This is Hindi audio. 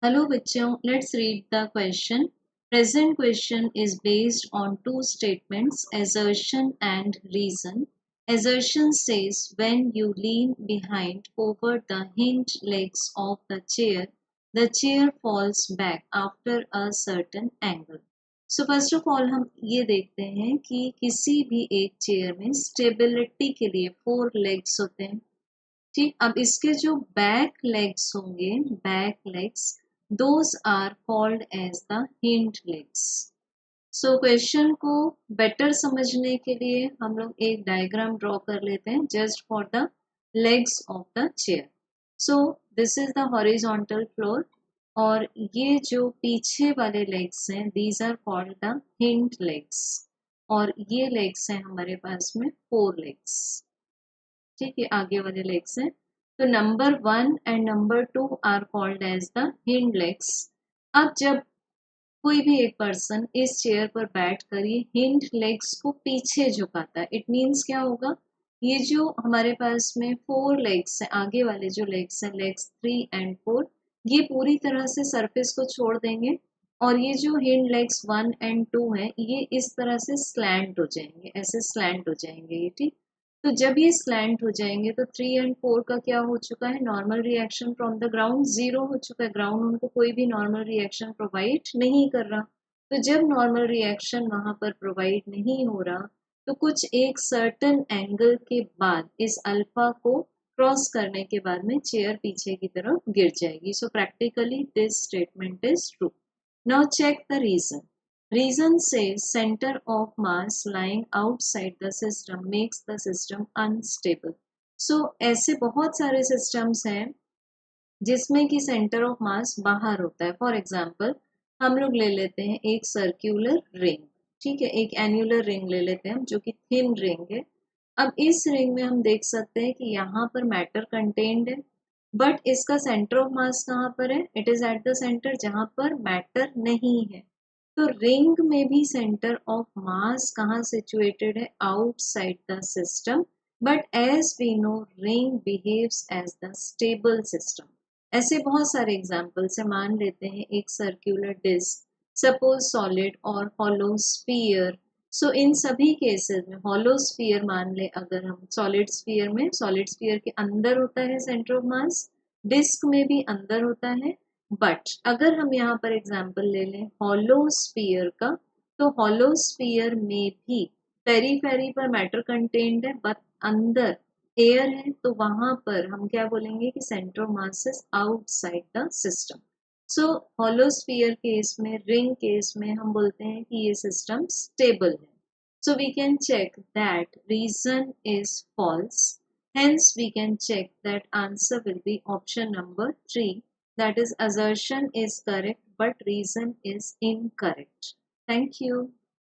Hello bachcho, let's read the question. Present question is based on two statements, assertion and reason. Assertion says when you lean behind over the hind legs of the chair falls back after a certain angle. So first of all हम ये देखते हैं कि किसी भी एक चेयर में स्टेबिलिटी के लिए 4 लेग्स होते हैं. ठीक, अब इसके जो बैक लेग्स होंगे, back legs, those are called as the hind legs. So question को बेटर समझने के लिए हम लोग एक डायग्राम ड्रॉ कर लेते हैं just for the legs of the chair. So this is the horizontal floor और ये जो पीछे वाले लेग्स हैं these are called the hind legs और ये लेग्स हैं हमारे पास में 4 लेग्स. ठीक है, आगे वाले लेग्स हैं. तो number 1 and number 2 are called as the hind legs. अब जब कोई भी एक पर्सन इस चेयर पर बैठ कर ये हिंड लेग्स को पीछे झुकाता है, इट मीन्स क्या होगा, ये जो हमारे पास में 4 लेग्स हैं, आगे वाले जो लेग्स हैं, लेग्स 3 एंड 4, ये पूरी तरह से सरफेस को छोड़ देंगे और ये जो हिंड लेग्स 1 एंड 2 हैं ये इस तरह से स्लैंट हो जाएंगे, ऐसे स्लैंट हो जाएंगे ये. ठीक, तो जब ये स्लैंट हो जाएंगे तो 3 एंड 4 का क्या हो चुका है, normal reaction from the ground 0 हो चुका है. ग्राउंड उनको कोई भी नॉर्मल रिएक्शन प्रोवाइड नहीं कर रहा. तो जब नॉर्मल रिएक्शन वहां पर प्रोवाइड नहीं हो रहा तो कुछ एक सर्टन एंगल के बाद इस अल्फा को क्रॉस करने के बाद में चेयर पीछे की तरफ गिर जाएगी. So practically this statement is true. Now check the reason. Reason says center of mass lying outside the system makes the system unstable. So ऐसे बहुत सारे systems हैं जिसमें कि सेंटर ऑफ मास बाहर होता है. फॉर एग्जाम्पल हम लोग ले लेते हैं एक सर्क्यूलर रिंग. ठीक है, एक एन्युलर रिंग ले लेते हैं हम जो कि थिन रिंग है. अब इस रिंग में हम देख सकते हैं कि यहाँ पर मैटर कंटेन्ड है बट इसका सेंटर ऑफ मास कहाँ पर है, it is at the centre जहाँ पर मैटर नहीं है. तो रिंग में भी सेंटर ऑफ मास कहाँ सिचुएटेड है, outside the system. But as we know ring behaves as the stable system. ऐसे बहुत सारे एग्जाम्पल्स है. मान लेते हैं एक सर्क्यूलर डिस्क, सपोज सॉलिड और हॉलो स्फीयर. सो इन सभी केसेस में हॉलो स्फीयर मान ले अगर हम, सॉलिड स्फीयर में, सॉलिड स्फीयर के अंदर होता है सेंटर ऑफ मास, डिस्क में भी अंदर होता है. बट अगर हम यहाँ पर एग्जाम्पल ले लें हॉलो स्फीयर का, तो हॉलो स्फीयर में भी पेरीफेरी पर मैटर कंटेन्ड है बट अंदर एयर है. तो वहां पर हम क्या बोलेंगे कि centre of mass is outside the system. So hollow sphere case में, रिंग केस में हम बोलते हैं कि ये सिस्टम स्टेबल है. So we can check that reason is false. Hence we can check that answer will be option number 3. That is assertion is correct but reason is incorrect. Thank you.